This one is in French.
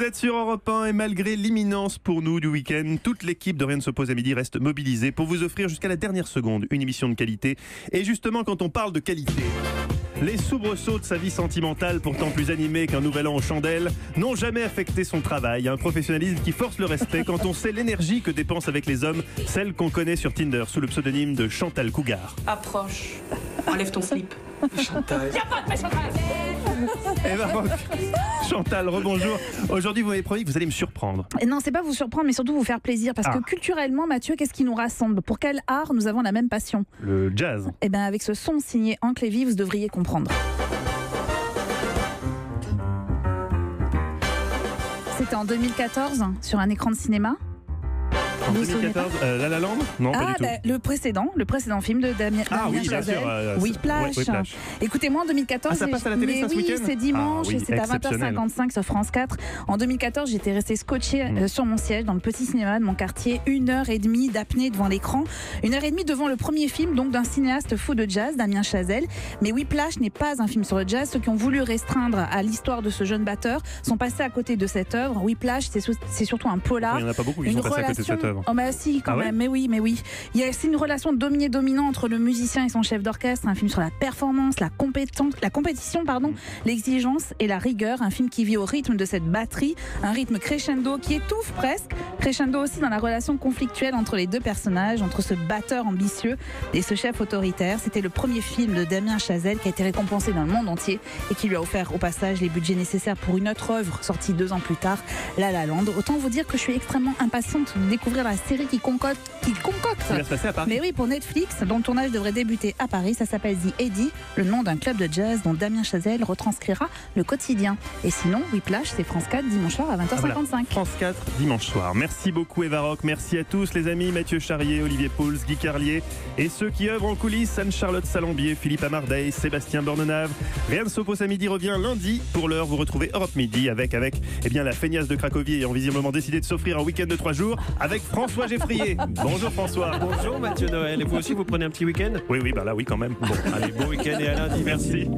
Vous êtes sur Europe 1 et malgré l'imminence pour nous du week-end, toute l'équipe de Rien ne s'oppose à midi reste mobilisée pour vous offrir jusqu'à la dernière seconde une émission de qualité. Et justement, quand on parle de qualité, les soubresauts de sa vie sentimentale, pourtant plus animée qu'un nouvel an aux chandelles, n'ont jamais affecté son travail. Un professionnalisme qui force le respect quand on sait l'énergie que dépense avec les hommes, celle qu'on connaît sur Tinder sous le pseudonyme de Chantal Cougar. Approche, enlève ton slip. Chantal. Eh ben, Chantal, rebonjour. Aujourd'hui, vous m'avez promis que vous allez me surprendre. Et non, c'est pas vous surprendre, mais surtout vous faire plaisir. Parce que culturellement, Mathieu, qu'est-ce qui nous rassemble? Pour quel art nous avons la même passion? Le jazz. Eh bien, avec ce son signé Hank Levy, vous devriez comprendre. C'était en 2014, sur un écran de cinéma. En 2014, La La Land? Non, pas du tout. Le précédent film de Damien Chazelle. Whiplash. Whiplash. Écoutez-moi, en 2014... ça passe à la télé ce week-end? C'est dimanche, et c'est à exceptionnel. 20h55 sur France 4. En 2014, j'étais restée scotchée sur mon siège dans le petit cinéma de mon quartier. 1h30 d'apnée devant l'écran. 1h30 devant le premier film donc d'un cinéaste fou de jazz, Damien Chazelle. Mais Whiplash n'est pas un film sur le jazz. Ceux qui ont voulu restreindre à l'histoire de ce jeune batteur sont passés à côté de cette œuvre. Whiplash, c'est surtout un polar. Il n'y en a pas beaucoup qui sont passés à côté de cette œuvre. Oh bah si, quand même, mais oui. C'est une relation dominé-dominant entre le musicien et son chef d'orchestre, un film sur la performance, la compétition, l'exigence et la rigueur, un film qui vit au rythme de cette batterie, un rythme crescendo qui étouffe presque, crescendo aussi dans la relation conflictuelle entre les deux personnages, entre ce batteur ambitieux et ce chef autoritaire. C'était le premier film de Damien Chazelle qui a été récompensé dans le monde entier et qui lui a offert au passage les budgets nécessaires pour une autre œuvre sortie 2 ans plus tard, La La Land. Autant vous dire que je suis extrêmement impatiente de découvrir la série qui concocte. Ça va se passer à Paris. Mais oui, pour Netflix, dont le tournage devrait débuter à Paris. Ça s'appelle The Eddy, le nom d'un club de jazz dont Damien Chazelle retranscrira le quotidien. Et sinon, Whiplash, c'est France 4 dimanche soir à 20h55. Voilà. France 4 dimanche soir. Merci beaucoup Eva Rock, merci à tous les amis, Mathieu Charrier, Olivier Pauls, Guy Carlier et ceux qui œuvrent en coulisses, Anne-Charlotte Salambier, Philippe Amardeil, Sébastien Bornenave. Rien ne s'oppose à midi revient lundi. Pour l'heure, vous retrouvez Europe Midi avec la feignasse de Cracovie ayant visiblement décidé de s'offrir un week-end de 3 jours avec François Geffrier. Bonjour François. Bonjour Mathieu Noël. Et vous aussi, vous prenez un petit week-end? Oui, bah là oui quand même. Bon, allez, bon week-end et à lundi. Merci.